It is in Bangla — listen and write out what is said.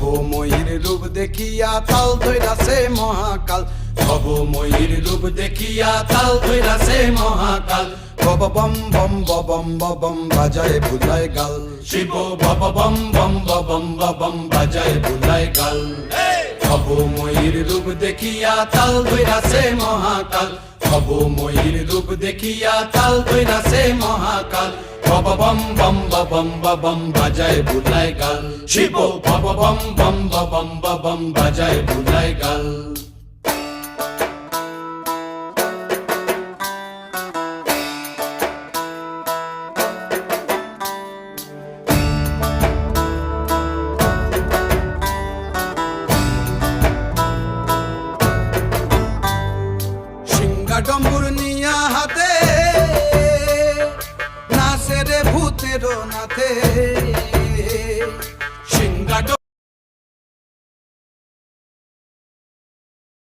ভবময়ীর রূপ দেখিয়া তাল ধইরাছে মহাকাল, ভবময়ীর রূপ দেখিয়া তাল ধইরাছে মহাকাল। বব বম বম বম বম বাজায় বুলায় গাল, শিব বব বম বম বম বম বাজায় বুলায় গাল। ভবময়ীর রূপ দেখিয়া তাল ধইরাছে মহাকাল, ভবময়ীর রূপ দেখিয়া তাল ধইরাছে মহাকাল। বব বম বম বম বাজায় বুলায় গাল, শিব বব বম বম বম বাজায় বুলায় গাল।